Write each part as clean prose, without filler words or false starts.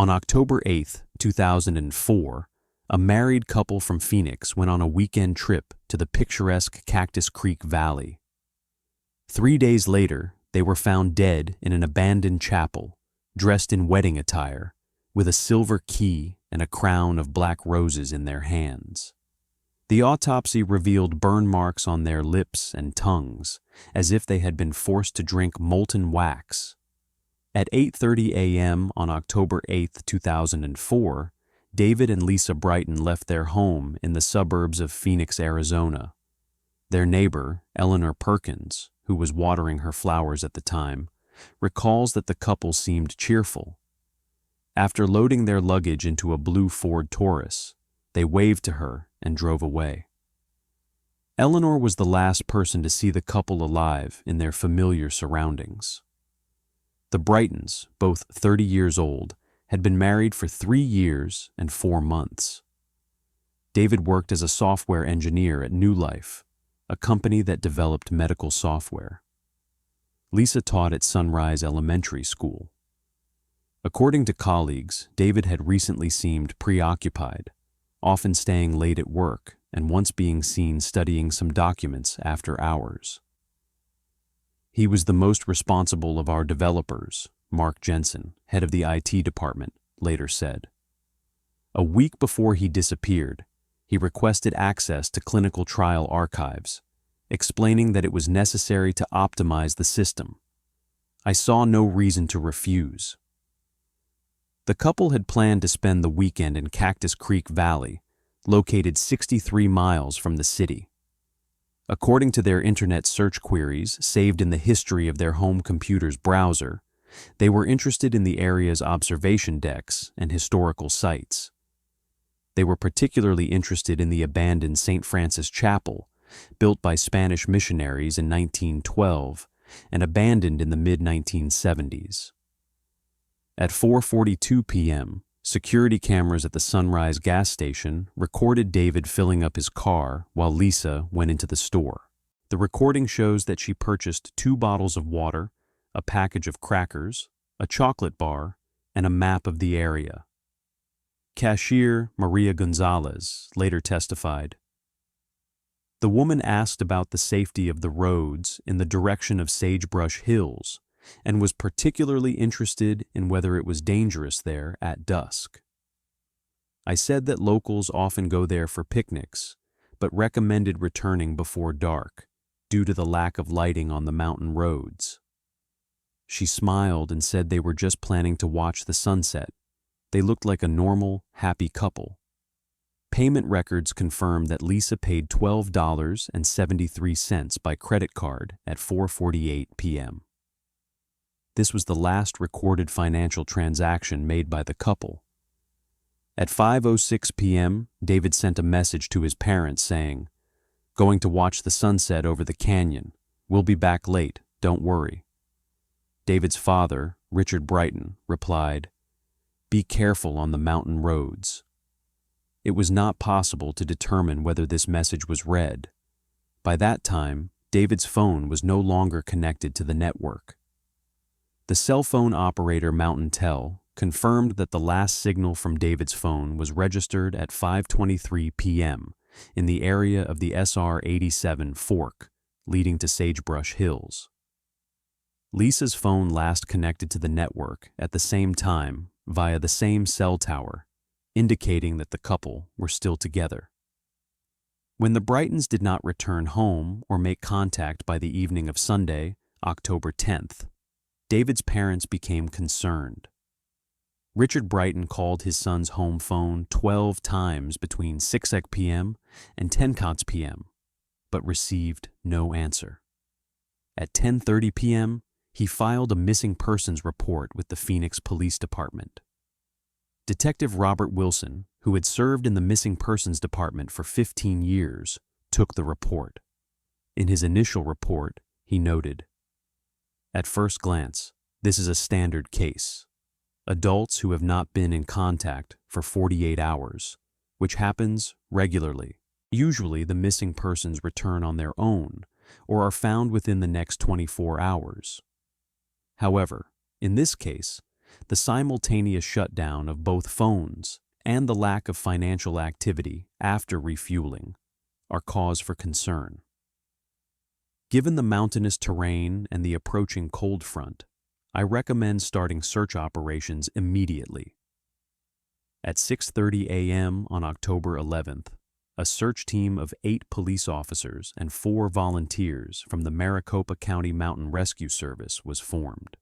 On October 8, 2004, a married couple from Phoenix went on a weekend trip to the picturesque Cactus Creek Valley. 3 days later, they were found dead in an abandoned chapel, dressed in wedding attire, with a silver key and a crown of black roses in their hands. The autopsy revealed burn marks on their lips and tongues, as if they had been forced to drink molten wax. At 8:30 a.m. on October 8, 2004, David and Lisa Braiton left their home in the suburbs of Phoenix, Arizona. Their neighbor, Eleanor Perkins, who was watering her flowers at the time, recalls that the couple seemed cheerful. After loading their luggage into a blue Ford Taurus, they waved to her and drove away. Eleanor was the last person to see the couple alive in their familiar surroundings. The Braitons, both 30 years old, had been married for 3 years and 4 months. David worked as a software engineer at New Life, a company that developed medical software. Lisa taught at Sunrise Elementary School. According to colleagues, David had recently seemed preoccupied, often staying late at work and once being seen studying some documents after hours. He was the most responsible of our developers, Mark Jensen, head of the IT department, later said. A week before he disappeared, he requested access to clinical trial archives, explaining that it was necessary to optimize the system. I saw no reason to refuse. The couple had planned to spend the weekend in Cactus Creek Valley, located 63 miles from the city. According to their internet search queries saved in the history of their home computer's browser, they were interested in the area's observation decks and historical sites. They were particularly interested in the abandoned St. Francis Chapel, built by Spanish missionaries in 1912 and abandoned in the mid-1970s. At 4:42 p.m., security cameras at the Sunrise gas station recorded David filling up his car while Lisa went into the store. The recording shows that she purchased 2 bottles of water, a package of crackers, a chocolate bar, and a map of the area. Cashier Maria Gonzalez later testified, "The woman asked about the safety of the roads in the direction of Sagebrush Hills and was particularly interested in whether it was dangerous there at dusk. I said that locals often go there for picnics, but recommended returning before dark due to the lack of lighting on the mountain roads. She smiled and said they were just planning to watch the sunset. They looked like a normal, happy couple." Payment records confirmed that Lisa paid $12.73 by credit card at 4:48 p.m. This was the last recorded financial transaction made by the couple. At 5:06 p.m., David sent a message to his parents saying, "Going to watch the sunset over the canyon. We'll be back late, don't worry." David's father, Richard Braiton, replied, "Be careful on the mountain roads." It was not possible to determine whether this message was read. By that time, David's phone was no longer connected to the network. The cell phone operator Mountain Tel confirmed that the last signal from David's phone was registered at 5:23 p.m. in the area of the SR-87 fork leading to Sagebrush Hills. Lisa's phone last connected to the network at the same time via the same cell tower, indicating that the couple were still together. When the Braitons did not return home or make contact by the evening of Sunday, October 10th, David's parents became concerned. Richard Braiton called his son's home phone 12 times between 6 p.m. and 10 p.m., but received no answer. At 10:30 p.m., he filed a missing persons report with the Phoenix Police Department. Detective Robert Wilson, who had served in the Missing Persons Department for 15 years, took the report. In his initial report, he noted, "At first glance, this is a standard case. Adults who have not been in contact for 48 hours, which happens regularly. Usually the missing persons return on their own or are found within the next 24 hours. However, in this case, the simultaneous shutdown of both phones and the lack of financial activity after refueling are cause for concern. Given the mountainous terrain and the approaching cold front, I recommend starting search operations immediately. At 6:30 a.m. on October 11th, a search team of 8 police officers and 4 volunteers from the Maricopa County Mountain Rescue Service was formed.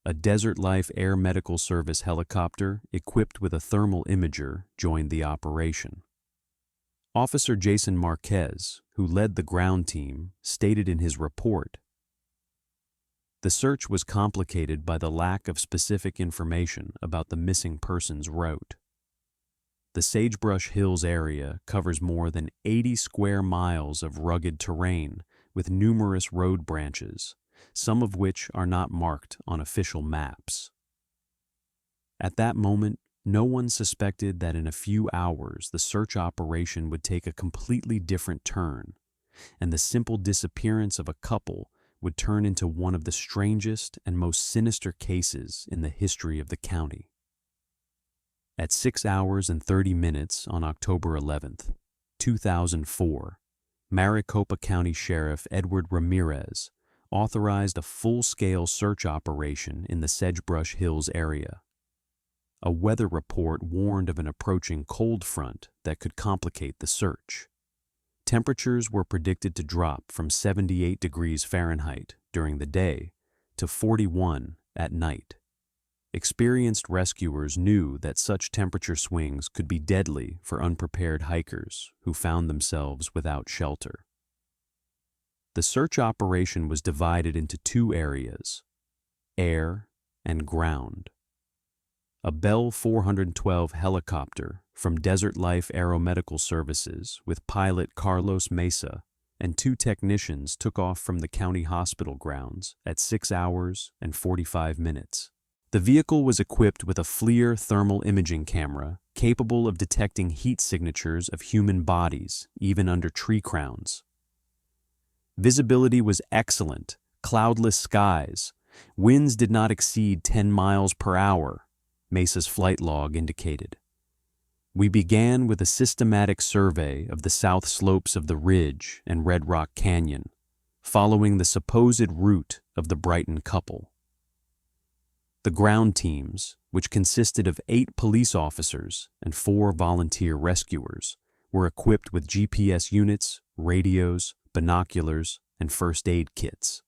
A Desert Life Air Medical Service helicopter equipped with a thermal imager joined the operation. Officer Jason Marquez, who led the ground team, stated in his report, "The search was complicated by the lack of specific information about the missing person's route. The Sagebrush Hills area covers more than 80 square miles of rugged terrain with numerous road branches, some of which are not marked on official maps. At that moment, no one suspected that in a few hours the search operation would take a completely different turn, and the simple disappearance of a couple would turn into one of the strangest and most sinister cases in the history of the county." At 6 hours and 30 minutes on October 11th, 2004, Maricopa County Sheriff Edward Ramirez authorized a full-scale search operation in the Sagebrush Hills area. A weather report warned of an approaching cold front that could complicate the search. Temperatures were predicted to drop from 78 degrees Fahrenheit during the day to 41 at night. Experienced rescuers knew that such temperature swings could be deadly for unprepared hikers who found themselves without shelter. The search operation was divided into 2 areas, air and ground. A Bell 412 helicopter from Desert Life Aeromedical Services with pilot Carlos Mesa and 2 technicians took off from the county hospital grounds at 6 hours and 45 minutes. The vehicle was equipped with a FLIR thermal imaging camera capable of detecting heat signatures of human bodies, even under tree crowns. Visibility was excellent, cloudless skies. Winds did not exceed 10 miles per hour, Mesa's flight log indicated. "We began with a systematic survey of the south slopes of the Ridge and Red Rock Canyon, following the supposed route of the Braiton couple." The ground teams, which consisted of 8 police officers and 4 volunteer rescuers, were equipped with GPS units, radios, binoculars, and first aid kits.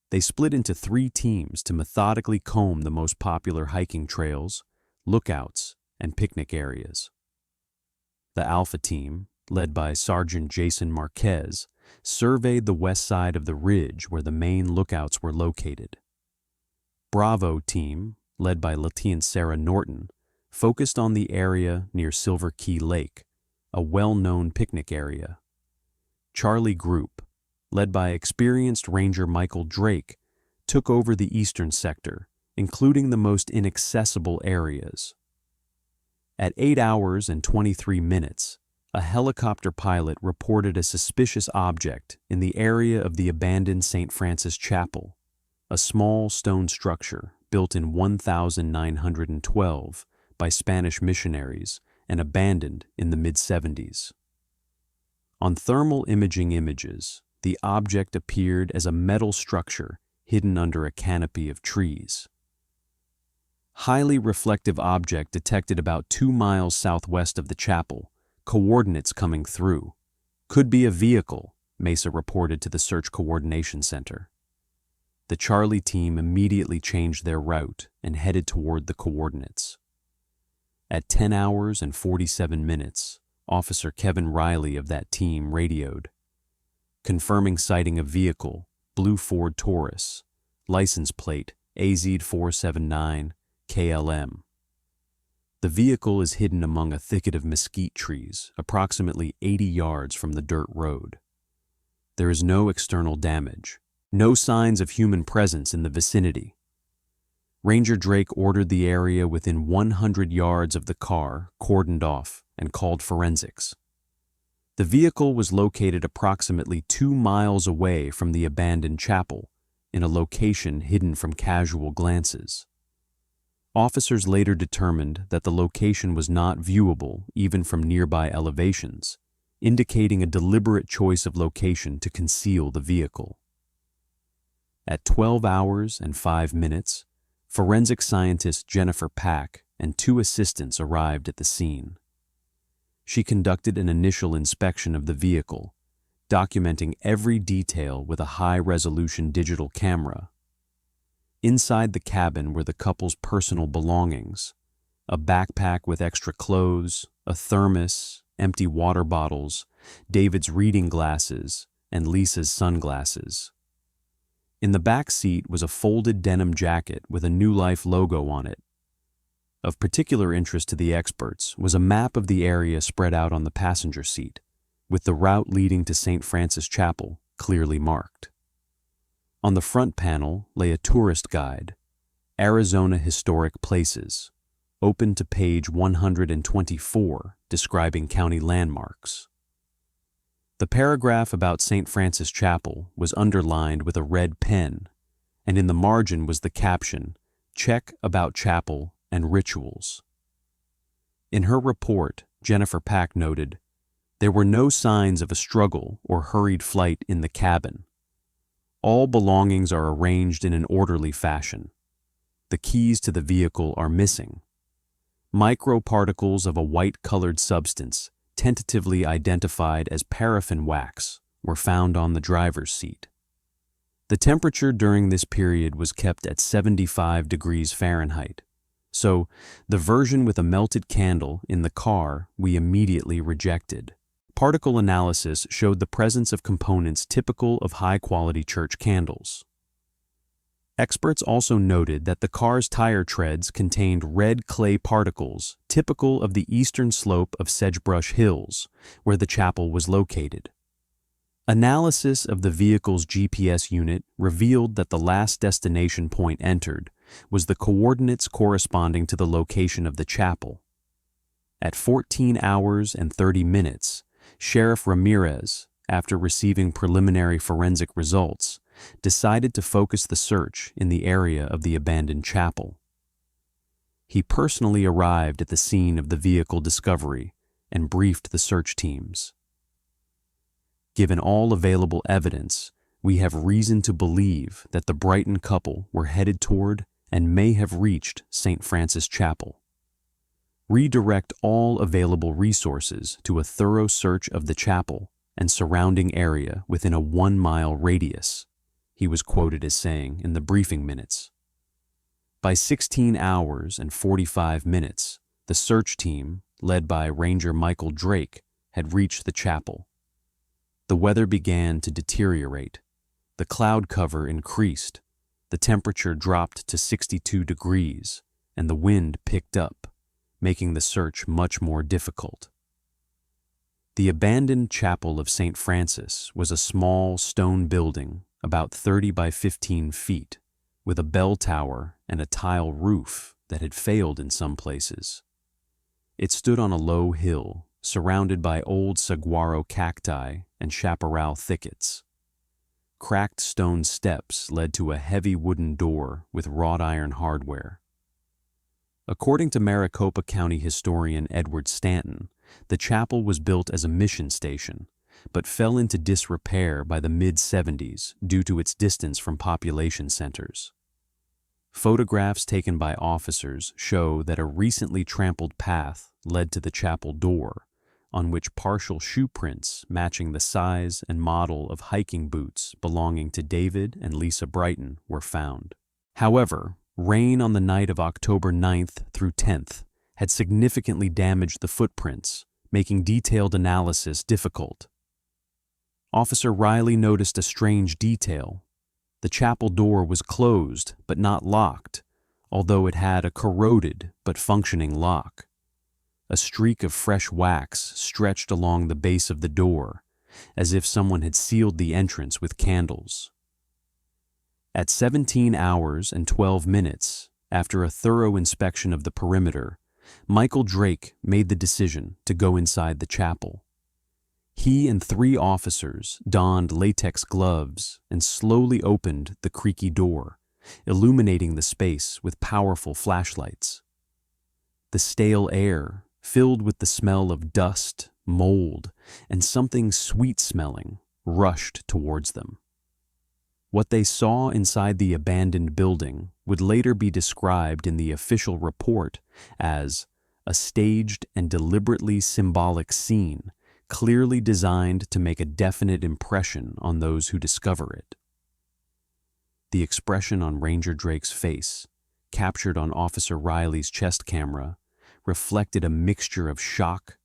They split into 3 teams to methodically comb the most popular hiking trails, lookouts, and picnic areas. The Alpha team, led by Sergeant Jason Marquez, surveyed the west side of the ridge where the main lookouts were located. Bravo team, led by Lieutenant Sarah Norton, focused on the area near Silver Key Lake, a well-known picnic area. Charlie Group, led by experienced Ranger Michael Drake, took over the eastern sector, including the most inaccessible areas. At 8 hours and 23 minutes, a helicopter pilot reported a suspicious object in the area of the abandoned St. Francis Chapel, a small stone structure built in 1912 by Spanish missionaries and abandoned in the mid-70s. On thermal imaging images, the object appeared as a metal structure hidden under a canopy of trees. Highly reflective object detected about 2 miles southwest of the chapel, coordinates coming through. Could be a vehicle, Mesa reported to the Search Coordination Center. The Charlie team immediately changed their route and headed toward the coordinates. At 10 hours and 47 minutes, Officer Kevin Riley of that team radioed, confirming sighting a vehicle, blue Ford Taurus, license plate AZ479 KLM. The vehicle is hidden among a thicket of mesquite trees, approximately 80 yards from the dirt road. There is no external damage, no signs of human presence in the vicinity. Ranger Drake ordered the area within 100 yards of the car cordoned off and called forensics. The vehicle was located approximately 2 miles away from the abandoned chapel, in a location hidden from casual glances. Officers later determined that the location was not viewable even from nearby elevations, indicating a deliberate choice of location to conceal the vehicle. At 12 hours and 5 minutes, forensic scientist Jennifer Pack and 2 assistants arrived at the scene. She conducted an initial inspection of the vehicle, documenting every detail with a high-resolution digital camera. Inside the cabin were the couple's personal belongings: a backpack with extra clothes, a thermos, empty water bottles, David's reading glasses, and Lisa's sunglasses. In the back seat was a folded denim jacket with a New Life logo on it. Of particular interest to the experts was a map of the area spread out on the passenger seat, with the route leading to St. Francis Chapel clearly marked. On the front panel lay a tourist guide, Arizona Historic Places, open to page 124, describing county landmarks. The paragraph about St. Francis Chapel was underlined with a red pen, and in the margin was the caption, "Check about chapel and rituals." In her report, Jennifer Pack noted, "There were no signs of a struggle or hurried flight in the cabin. All belongings are arranged in an orderly fashion. The keys to the vehicle are missing. Microparticles of a white-colored substance, tentatively identified as paraffin wax, were found on the driver's seat." The temperature during this period was kept at 75 degrees Fahrenheit, so the version with a melted candle in the car we immediately rejected. Particle analysis showed the presence of components typical of high-quality church candles. Experts also noted that the car's tire treads contained red clay particles typical of the eastern slope of Sagebrush Hills, where the chapel was located. Analysis of the vehicle's GPS unit revealed that the last destination point entered was the coordinates corresponding to the location of the chapel. At 14 hours and 30 minutes, Sheriff Ramirez, after receiving preliminary forensic results, decided to focus the search in the area of the abandoned chapel. He personally arrived at the scene of the vehicle discovery and briefed the search teams. Given all available evidence, we have reason to believe that the Braiton couple were headed toward and may have reached St. Francis Chapel. Redirect all available resources to a thorough search of the chapel and surrounding area within a 1-mile radius, he was quoted as saying in the briefing minutes. By 16 hours and 45 minutes, the search team, led by Ranger Michael Drake, had reached the chapel. The weather began to deteriorate. The cloud cover increased, the temperature dropped to 62 degrees, and the wind picked up, making the search much more difficult. The abandoned chapel of St. Francis was a small stone building about 30 by 15 feet, with a bell tower and a tile roof that had failed in some places. It stood on a low hill, surrounded by old saguaro cacti and chaparral thickets. Cracked stone steps led to a heavy wooden door with wrought iron hardware. According to Maricopa County historian Edward Stanton, the chapel was built as a mission station, but fell into disrepair by the mid-70s due to its distance from population centers. Photographs taken by officers show that a recently trampled path led to the chapel door, on which partial shoe prints matching the size and model of hiking boots belonging to David and Lisa Braiton were found. However, rain on the night of October 9th through 10th had significantly damaged the footprints, making detailed analysis difficult. Officer Riley noticed a strange detail. The chapel door was closed but not locked, although it had a corroded but functioning lock. A streak of fresh wax stretched along the base of the door, as if someone had sealed the entrance with candles. At 17 hours and 12 minutes, after a thorough inspection of the perimeter, Michael Drake made the decision to go inside the chapel. He and 3 officers donned latex gloves and slowly opened the creaky door, illuminating the space with powerful flashlights. The stale air, filled with the smell of dust, mold, and something sweet-smelling, rushed towards them. What they saw inside the abandoned building would later be described in the official report as a staged and deliberately symbolic scene, clearly designed to make a definite impression on those who discover it. The expression on Ranger Drake's face, captured on Officer Riley's chest camera, reflected a mixture of shock,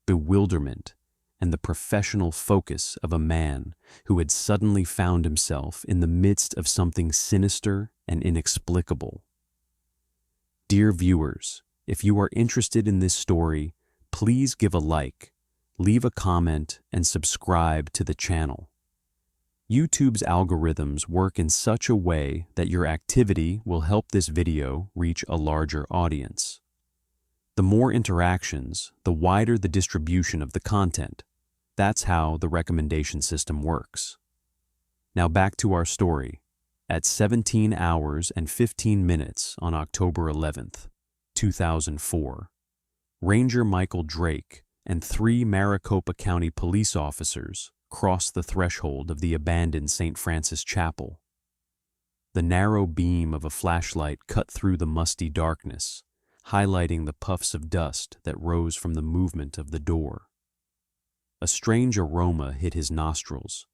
bewilderment, and the professional focus of a man who had suddenly found himself in the midst of something sinister and inexplicable. Dear viewers, if you are interested in this story, please give a like, leave a comment, and subscribe to the channel. YouTube's algorithms work in such a way that your activity will help this video reach a larger audience. The more interactions, the wider the distribution of the content. That's how the recommendation system works. Now back to our story. At 17 hours and 15 minutes on October 11th, 2004, Ranger Michael Drake and 3 Maricopa County police officers crossed the threshold of the abandoned St. Francis Chapel. The narrow beam of a flashlight cut through the musty darkness, highlighting the puffs of dust that rose from the movement of the door. A strange aroma hit his nostrils,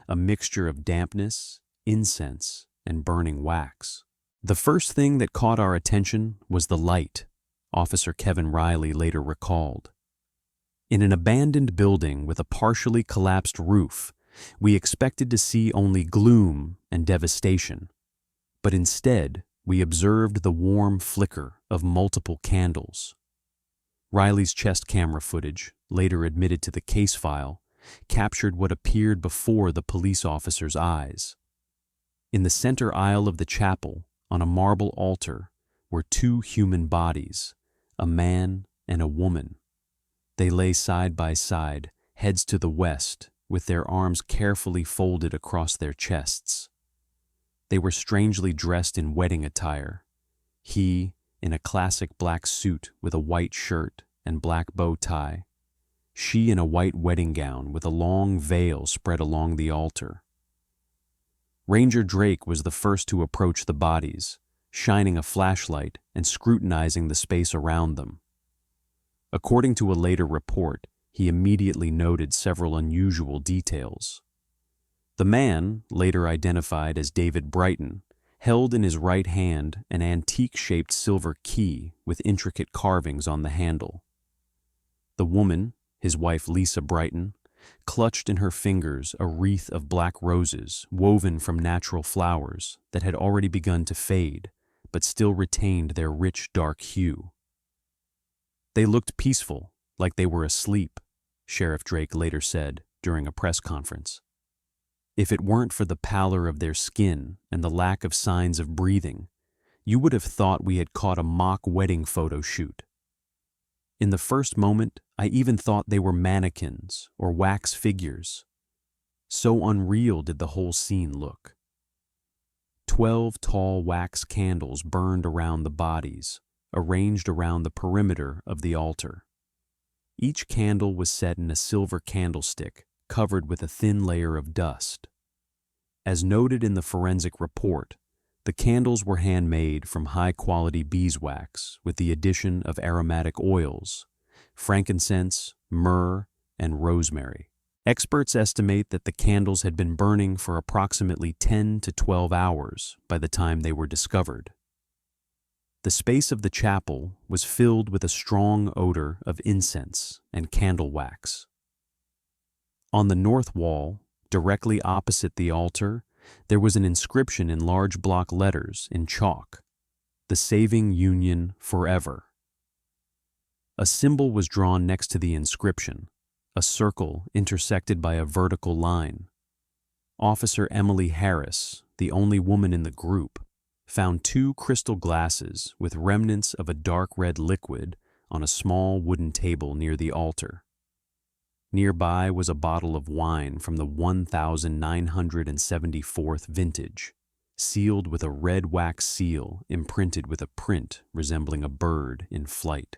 a mixture of dampness, incense, and burning wax. The first thing that caught our attention was the light, Officer Kevin Riley later recalled. In an abandoned building with a partially collapsed roof, we expected to see only gloom and devastation. But instead, we observed the warm flicker of multiple candles. Riley's chest camera footage, later admitted to the case file, captured what appeared before the police officer's eyes. In the center aisle of the chapel, on a marble altar, were 2 human bodies, a man and a woman. They lay side by side, heads to the west, with their arms carefully folded across their chests. They were strangely dressed in wedding attire, he in a classic black suit with a white shirt and black bow tie, she in a white wedding gown with a long veil spread along the altar. Ranger Drake was the first to approach the bodies, shining a flashlight and scrutinizing the space around them. According to a later report, he immediately noted several unusual details. The man, later identified as David Braiton, held in his right hand an antique-shaped silver key with intricate carvings on the handle. The woman, his wife Lisa Braiton, clutched in her fingers a wreath of black roses woven from natural flowers that had already begun to fade, but still retained their rich dark hue. They looked peaceful, like they were asleep, Sheriff Drake later said during a press conference. If it weren't for the pallor of their skin and the lack of signs of breathing, you would have thought we had caught a mock wedding photo shoot. In the first moment, I even thought they were mannequins or wax figures. So unreal did the whole scene look. 12 tall wax candles burned around the bodies, arranged around the perimeter of the altar. Each candle was set in a silver candlestick covered with a thin layer of dust. As noted in the forensic report, the candles were handmade from high-quality beeswax with the addition of aromatic oils, frankincense, myrrh, and rosemary. Experts estimate that the candles had been burning for approximately 10 to 12 hours by the time they were discovered. The space of the chapel was filled with a strong odor of incense and candle wax. On the north wall, directly opposite the altar, there was an inscription in large block letters in chalk, "The Saving Union Forever." A symbol was drawn next to the inscription, a circle intersected by a vertical line. Officer Emily Harris, the only woman in the group, found 2 crystal glasses with remnants of a dark red liquid on a small wooden table near the altar. Nearby was a bottle of wine from the 1974 vintage, sealed with a red wax seal imprinted with a print resembling a bird in flight.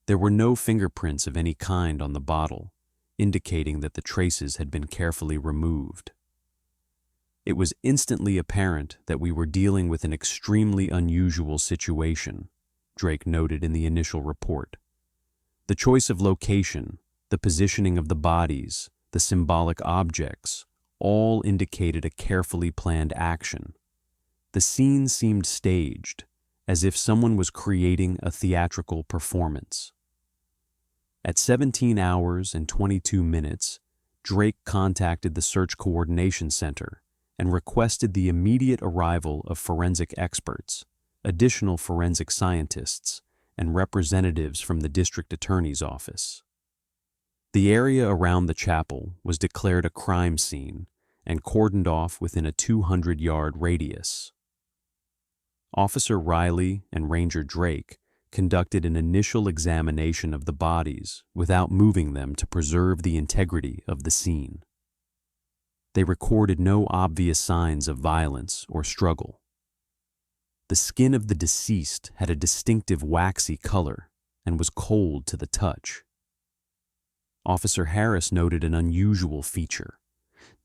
There were no fingerprints of any kind on the bottle, indicating that the traces had been carefully removed. It was instantly apparent that we were dealing with an extremely unusual situation, Drake noted in the initial report. The choice of location, the positioning of the bodies, the symbolic objects, all indicated a carefully planned action. The scene seemed staged, as if someone was creating a theatrical performance. At 17 hours and 22 minutes, Drake contacted the Search Coordination Center and requested the immediate arrival of forensic experts, additional forensic scientists, and representatives from the district attorney's office. The area around the chapel was declared a crime scene and cordoned off within a 200-yard radius. Officer Riley and Ranger Drake conducted an initial examination of the bodies without moving them to preserve the integrity of the scene. They recorded no obvious signs of violence or struggle. The skin of the deceased had a distinctive waxy color and was cold to the touch. Officer Harris noted an unusual feature.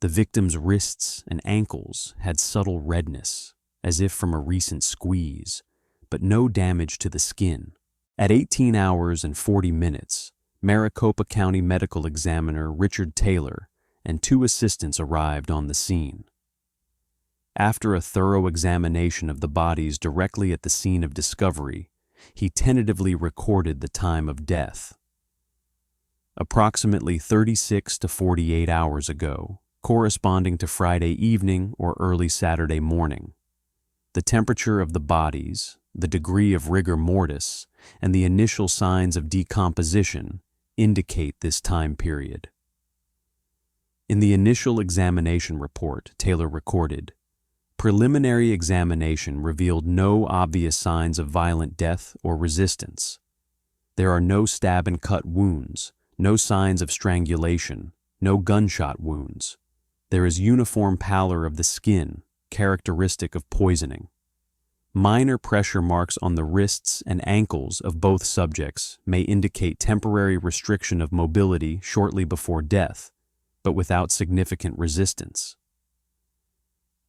The victim's wrists and ankles had subtle redness, as if from a recent squeeze, but no damage to the skin. At 18 hours and 40 minutes, Maricopa County Medical Examiner Richard Taylor and 2 assistants arrived on the scene. After a thorough examination of the bodies directly at the scene of discovery, he tentatively recorded the time of death. Approximately 36 to 48 hours ago, corresponding to Friday evening or early Saturday morning. The temperature of the bodies, the degree of rigor mortis, and the initial signs of decomposition indicate this time period. In the initial examination report, Taylor recorded, "Preliminary examination revealed no obvious signs of violent death or resistance. There are no stab and cut wounds, no signs of strangulation, no gunshot wounds. There is uniform pallor of the skin, characteristic of poisoning. Minor pressure marks on the wrists and ankles of both subjects may indicate temporary restriction of mobility shortly before death, but without significant resistance."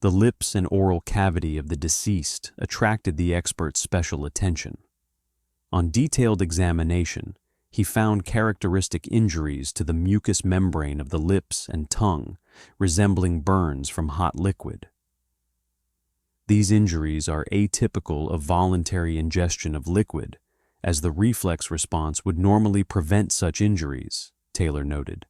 The lips and oral cavity of the deceased attracted the expert's special attention. On detailed examination, he found characteristic injuries to the mucous membrane of the lips and tongue, resembling burns from hot liquid. These injuries are atypical of voluntary ingestion of liquid, as the reflex response would normally prevent such injuries, Taylor noted.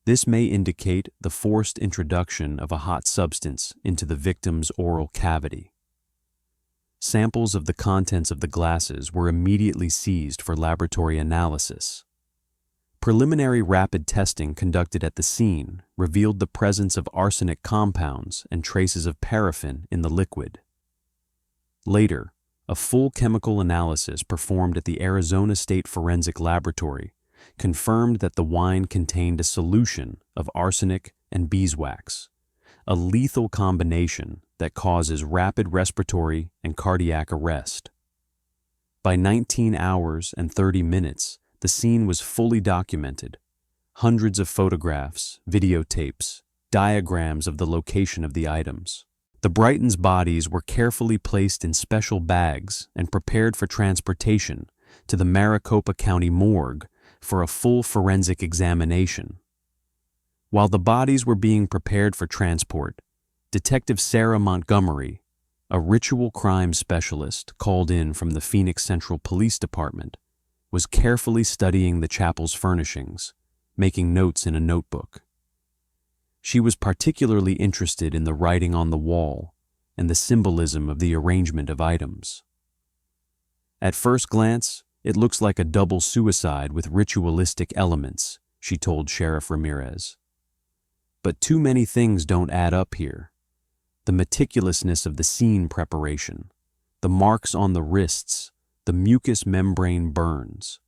This may indicate the forced introduction of a hot substance into the victim's oral cavity. Samples of the contents of the glasses were immediately seized for laboratory analysis. Preliminary rapid testing conducted at the scene revealed the presence of arsenic compounds and traces of paraffin in the liquid. Later, a full chemical analysis performed at the Arizona State Forensic Laboratory confirmed that the wine contained a solution of arsenic and beeswax, a lethal combination that causes rapid respiratory and cardiac arrest. By 19 hours and 30 minutes, the scene was fully documented. Hundreds of photographs, videotapes, diagrams of the location of the items. The Braitons' bodies were carefully placed in special bags and prepared for transportation to the Maricopa County morgue for a full forensic examination. While the bodies were being prepared for transport, Detective Sarah Montgomery, a ritual crime specialist called in from the Phoenix Central Police Department, was carefully studying the chapel's furnishings, making notes in a notebook. She was particularly interested in the writing on the wall and the symbolism of the arrangement of items. "At first glance, it looks like a double suicide with ritualistic elements," she told Sheriff Ramirez. "But too many things don't add up here. The meticulousness of the scene preparation, the marks on the wrists, the mucous membrane burns.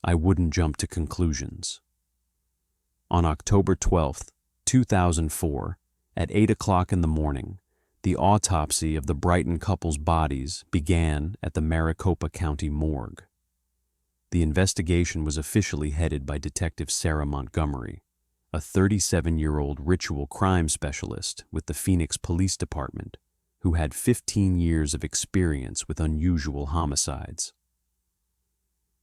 I wouldn't jump to conclusions." On October 12, 2004, at 8 o'clock in the morning, The autopsy of the Braiton couple's bodies began at the Maricopa County morgue. The investigation was officially headed by Detective Sarah Montgomery, a 37-year-old ritual crime specialist with the Phoenix Police Department, who had 15 years of experience with unusual homicides.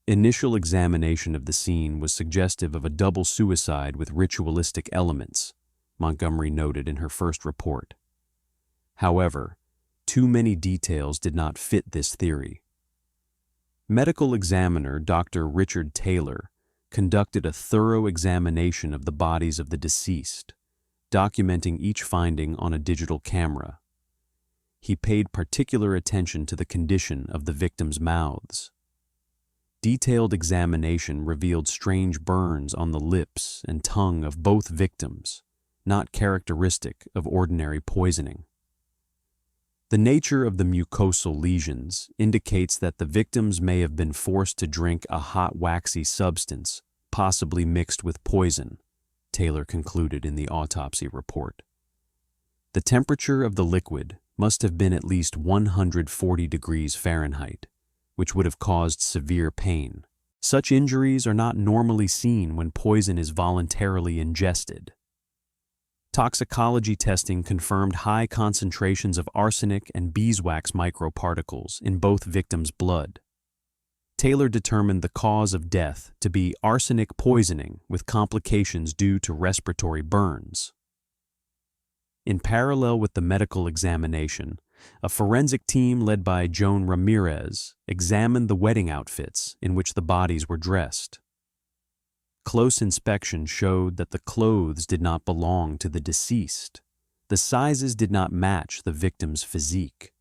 Initial examination of the scene was suggestive of a double suicide with ritualistic elements, Montgomery noted in her first report. However, too many details did not fit this theory. Medical examiner Dr. Richard Taylor conducted a thorough examination of the bodies of the deceased, documenting each finding on a digital camera. He paid particular attention to the condition of the victims' mouths. Detailed examination revealed strange burns on the lips and tongue of both victims, not characteristic of ordinary poisoning. The nature of the mucosal lesions indicates that the victims may have been forced to drink a hot waxy substance, possibly mixed with poison, Taylor concluded in the autopsy report. The temperature of the liquid must have been at least 140 degrees Fahrenheit, which would have caused severe pain. Such injuries are not normally seen when poison is voluntarily ingested. Toxicology testing confirmed high concentrations of arsenic and beeswax microparticles in both victims' blood. Taylor determined the cause of death to be arsenic poisoning with complications due to respiratory burns. In parallel with the medical examination, a forensic team led by Joan Ramirez examined the wedding outfits in which the bodies were dressed. Close inspection showed that the clothes did not belong to the deceased. The sizes did not match the victim's physique.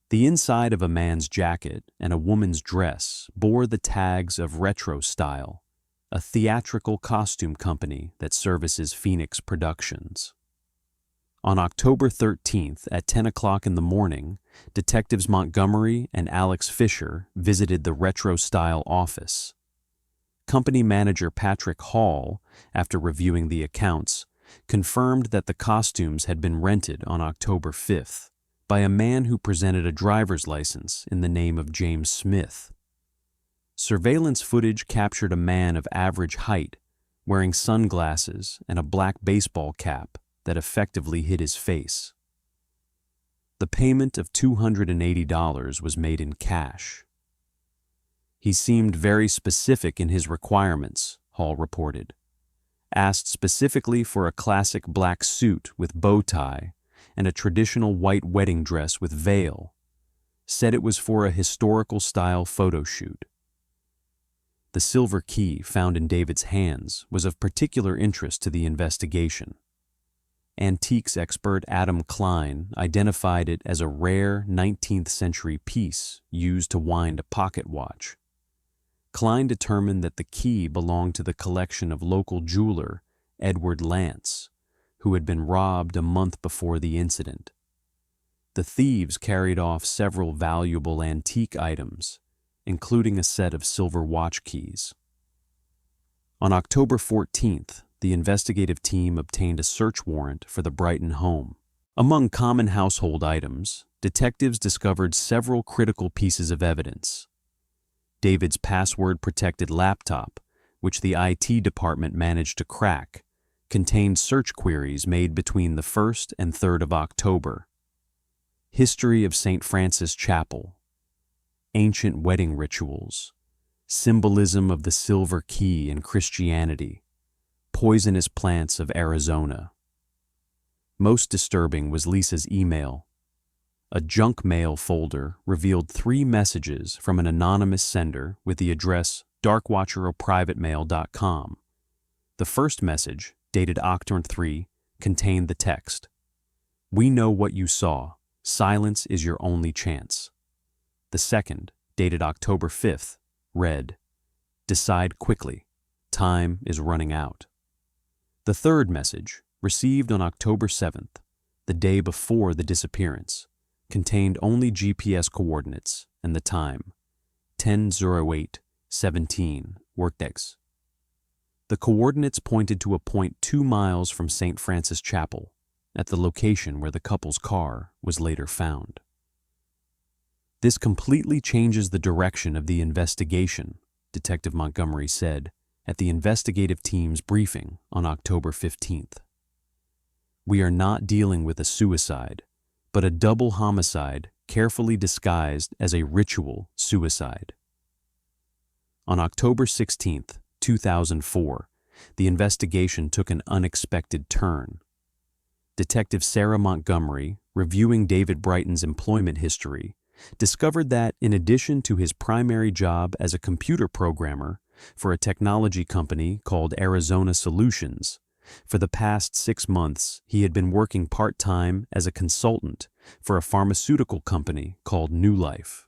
The inside of a man's jacket and a woman's dress bore the tags of Retro Style, a theatrical costume company that services Phoenix productions. On October 13th at 10 o'clock in the morning, Detectives Montgomery and Alex Fisher visited the Retro Style office. Company manager Patrick Hall, after reviewing the accounts, confirmed that the costumes had been rented on October 5th by a man who presented a driver's license in the name of James Smith. Surveillance footage captured a man of average height, wearing sunglasses and a black baseball cap that effectively hid his face. The payment of $280 was made in cash. He seemed very specific in his requirements, Hall reported. Asked specifically for a classic black suit with bow tie and a traditional white wedding dress with veil. Said it was for a historical-style photo shoot. The silver key found in David's hands was of particular interest to the investigation. Antiques expert Adam Klein identified it as a rare 19th-century piece used to wind a pocket watch. Klein determined that the key belonged to the collection of local jeweler Edward Lance, who had been robbed a month before the incident. The thieves carried off several valuable antique items, including a set of silver watch keys. On October 14th, the investigative team obtained a search warrant for the Braiton home. Among common household items, detectives discovered several critical pieces of evidence. David's password-protected laptop, which the IT department managed to crack, contained search queries made between the 1st and 3rd of October. History of St. Francis Chapel, ancient wedding rituals, symbolism of the silver key in Christianity, poisonous plants of Arizona. Most disturbing was Lisa's email. A junk mail folder revealed 3 messages from an anonymous sender with the address darkwatcheroprivatemail.com. The first message, dated October 3, contained the text, "We know what you saw. Silence is your only chance." The second, dated October 5th, read, "Decide quickly. Time is running out." The third message, received on October 7th, the day before the disappearance, contained only GPS coordinates and the time, 10:08:17 workdays. The coordinates pointed to a point 2 miles from St. Francis Chapel, at the location where the couple's car was later found. This completely changes the direction of the investigation, Detective Montgomery said at the investigative team's briefing on October 15th. We are not dealing with a suicide, but a double homicide carefully disguised as a ritual suicide. On October 16th, 2004, the investigation took an unexpected turn. Detective Sarah Montgomery, reviewing David Braiton's employment history, discovered that in addition to his primary job as a computer programmer for a technology company called Arizona Solutions, for the past 6 months he had been working part-time as a consultant for a pharmaceutical company called New Life.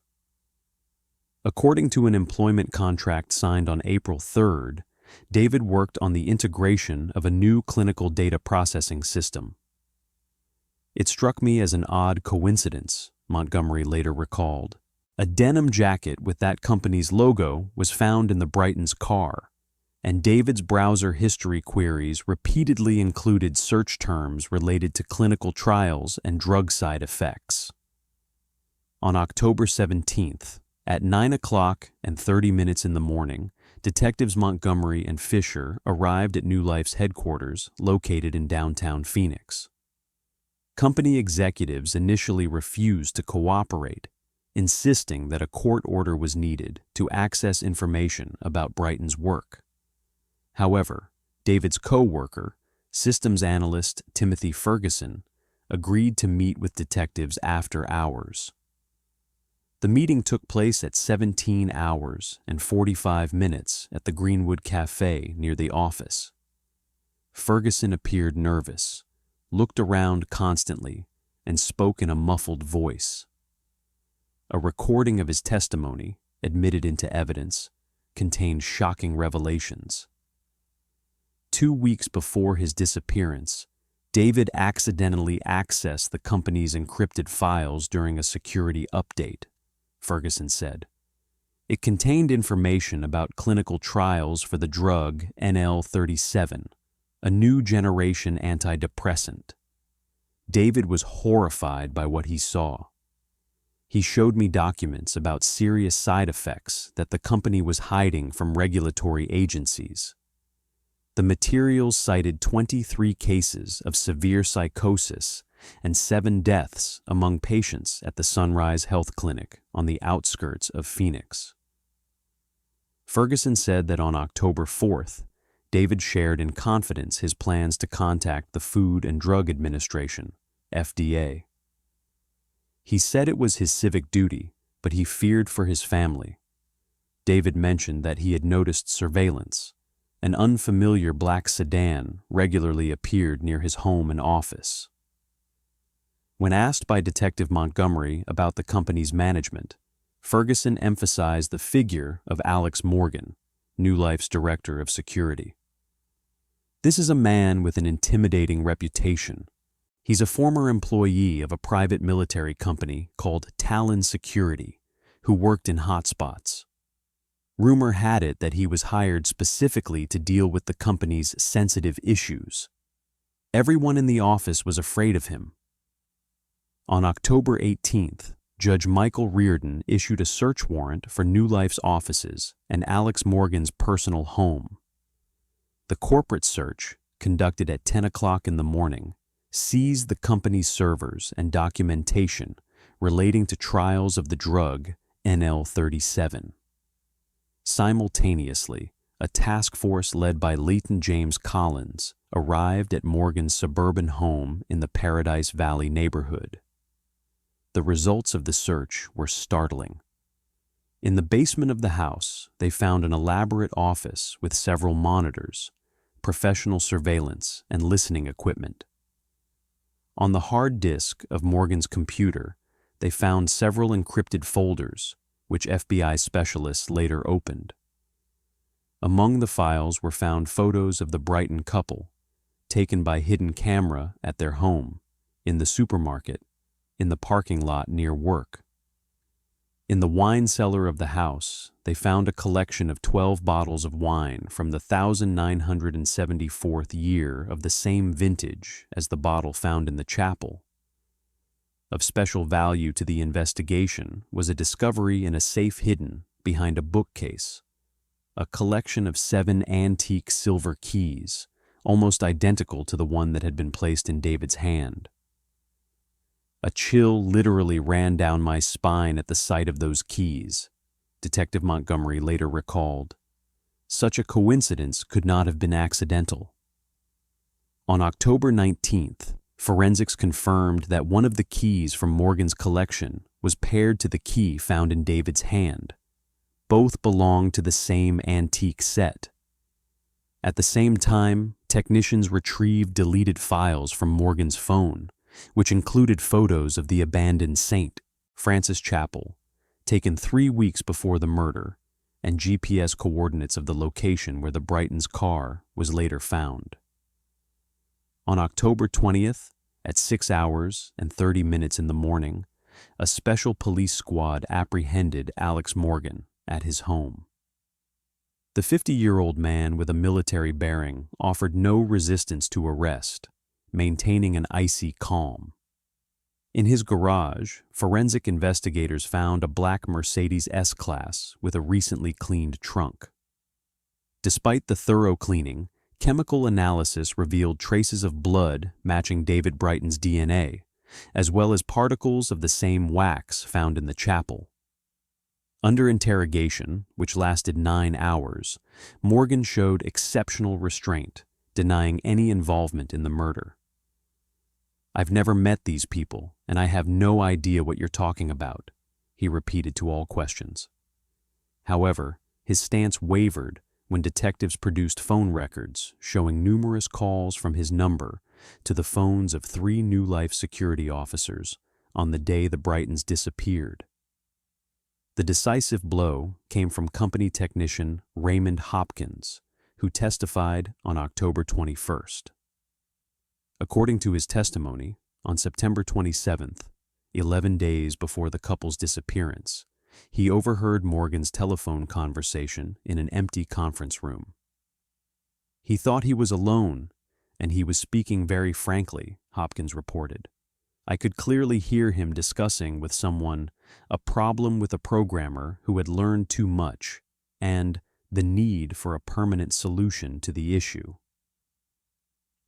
According to an employment contract signed on April 3rd, David worked on the integration of a new clinical data processing system. It struck me as an odd coincidence, Montgomery later recalled. A denim jacket with that company's logo was found in the Braitons' car, and David's browser history queries repeatedly included search terms related to clinical trials and drug side effects. On October 17th, at 9:30 in the morning, Detectives Montgomery and Fisher arrived at New Life's headquarters located in downtown Phoenix. Company executives initially refused to cooperate, insisting that a court order was needed to access information about Braiton's work. However, David's co-worker, systems analyst Timothy Ferguson, agreed to meet with detectives after hours. The meeting took place at 17 hours and 45 minutes at the Greenwood Cafe near the office. Ferguson appeared nervous, looked around constantly, and spoke in a muffled voice. A recording of his testimony, admitted into evidence, contained shocking revelations. 2 weeks before his disappearance, David accidentally accessed the company's encrypted files during a security update, Ferguson said. It contained information about clinical trials for the drug NL-37, a new generation antidepressant. David was horrified by what he saw. He showed me documents about serious side effects that the company was hiding from regulatory agencies. The materials cited 23 cases of severe psychosis and 7 deaths among patients at the Sunrise Health Clinic on the outskirts of Phoenix. Ferguson said that on October 4th, David shared in confidence his plans to contact the Food and Drug Administration, FDA. He said it was his civic duty, but he feared for his family. David mentioned that he had noticed surveillance. An unfamiliar black sedan regularly appeared near his home and office. When asked by Detective Montgomery about the company's management, Ferguson emphasized the figure of Alex Morgan, New Life's director of security. This is a man with an intimidating reputation. He's a former employee of a private military company called Talon Security, who worked in hotspots. Rumor had it that he was hired specifically to deal with the company's sensitive issues. Everyone in the office was afraid of him. On October 18th, Judge Michael Reardon issued a search warrant for New Life's offices and Alex Morgan's personal home. The corporate search, conducted at 10 o'clock in the morning, seized the company's servers and documentation relating to trials of the drug NL-37. Simultaneously, a task force led by Lieutenant James Collins arrived at Morgan's suburban home in the Paradise Valley neighborhood. The results of the search were startling. In the basement of the house, they found an elaborate office with several monitors, professional surveillance, and listening equipment. On the hard disk of Morgan's computer, they found several encrypted folders, which FBI specialists later opened. Among the files were found photos of the Braiton couple, taken by hidden camera at their home, in the supermarket, in the parking lot near work. In the wine cellar of the house, they found a collection of 12 bottles of wine from the 1974th year of the same vintage as the bottle found in the chapel. Of special value to the investigation was a discovery in a safe hidden behind a bookcase, a collection of 7 antique silver keys, almost identical to the one that had been placed in David's hand. A chill literally ran down my spine at the sight of those keys, Detective Montgomery later recalled. Such a coincidence could not have been accidental. On October 19th, forensics confirmed that one of the keys from Morgan's collection was paired to the key found in David's hand. Both belonged to the same antique set. At the same time, technicians retrieved deleted files from Morgan's phone, which included photos of the abandoned St. Francis Chapel, taken 3 weeks before the murder, and GPS coordinates of the location where the Braitons' car was later found. On October 20th, at 6 hours and 30 minutes in the morning, a special police squad apprehended Alex Morgan at his home. The 50-year-old man with a military bearing offered no resistance to arrest, maintaining an icy calm. In his garage, forensic investigators found a black Mercedes S-Class with a recently cleaned trunk. Despite the thorough cleaning, chemical analysis revealed traces of blood matching David Braiton's DNA, as well as particles of the same wax found in the chapel. Under interrogation, which lasted 9 hours, Morgan showed exceptional restraint, denying any involvement in the murder. "I've never met these people, and I have no idea what you're talking about," he repeated to all questions. However, his stance wavered when detectives produced phone records showing numerous calls from his number to the phones of 3 New Life security officers on the day the Braitons disappeared. The decisive blow came from company technician Raymond Hopkins, who testified on October 21st. According to his testimony, on September 27th, 11 days before the couple's disappearance, he overheard Morgan's telephone conversation in an empty conference room. He thought he was alone, and he was speaking very frankly, Hopkins reported. "I could clearly hear him discussing with someone a problem with a programmer who had learned too much and the need for a permanent solution to the issue."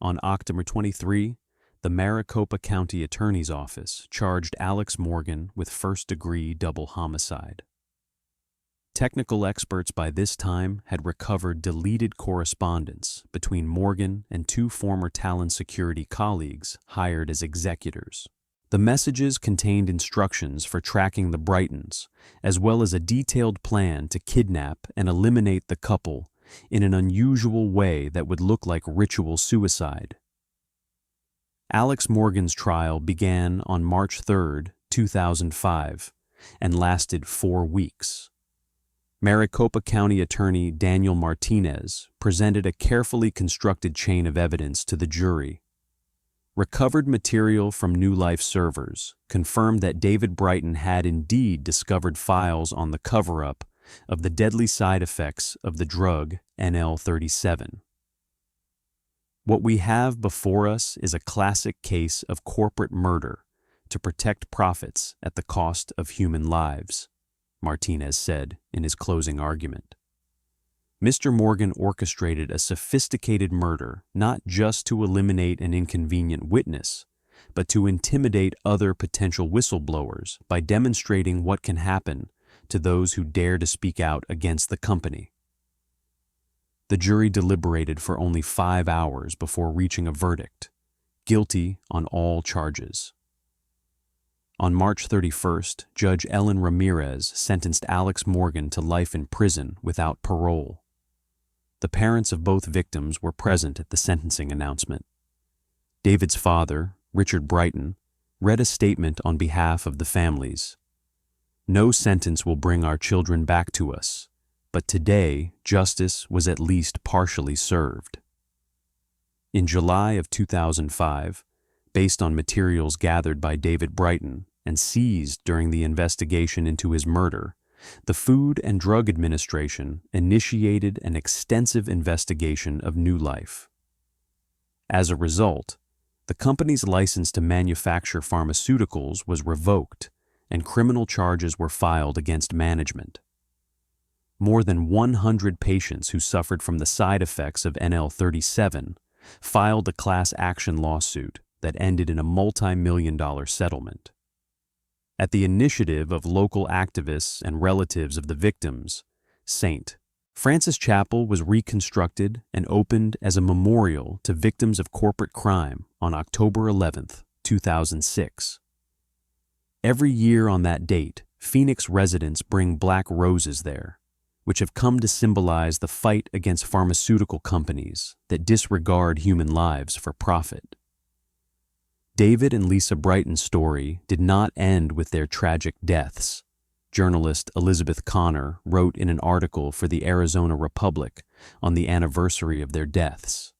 On October 23, the Maricopa County Attorney's Office charged Alex Morgan with first-degree double homicide. Technical experts by this time had recovered deleted correspondence between Morgan and 2 former Talon Security colleagues hired as executors. The messages contained instructions for tracking the Braitons, as well as a detailed plan to kidnap and eliminate the couple in an unusual way that would look like ritual suicide. Alex Morgan's trial began on March 3, 2005, and lasted 4 weeks. Maricopa County Attorney Daniel Martinez presented a carefully constructed chain of evidence to the jury. Recovered material from New Life servers confirmed that David Braiton had indeed discovered files on the cover-up of the deadly side effects of the drug NL-37. What we have before us is a classic case of corporate murder to protect profits at the cost of human lives, Martinez said in his closing argument. Mr. Morgan orchestrated a sophisticated murder not just to eliminate an inconvenient witness, but to intimidate other potential whistleblowers by demonstrating what can happen to those who dare to speak out against the company. The jury deliberated for only 5 hours before reaching a verdict, guilty on all charges. On March 31st, Judge Ellen Ramirez sentenced Alex Morgan to life in prison without parole. The parents of both victims were present at the sentencing announcement. David's father, Richard Braiton, read a statement on behalf of the families. "No sentence will bring our children back to us, but today justice was at least partially served." In July of 2005, based on materials gathered by David Braiton, and seized during the investigation into his murder, the Food and Drug Administration initiated an extensive investigation of New Life. As a result, the company's license to manufacture pharmaceuticals was revoked, and criminal charges were filed against management. More than 100 patients who suffered from the side effects of NL-37 filed a class action lawsuit that ended in a multi-million-dollar settlement. At the initiative of local activists and relatives of the victims, St. Francis Chapel was reconstructed and opened as a memorial to victims of corporate crime on October 11, 2006. Every year on that date, Phoenix residents bring black roses there, which have come to symbolize the fight against pharmaceutical companies that disregard human lives for profit. David and Lisa Braiton's story did not end with their tragic deaths. Journalist Elizabeth Connor wrote in an article for the Arizona Republic on the anniversary of their deaths.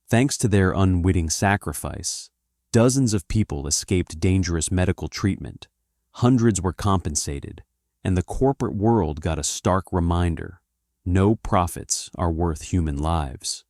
Thanks to their unwitting sacrifice, dozens of people escaped dangerous medical treatment, hundreds were compensated, and the corporate world got a stark reminder: no profits are worth human lives.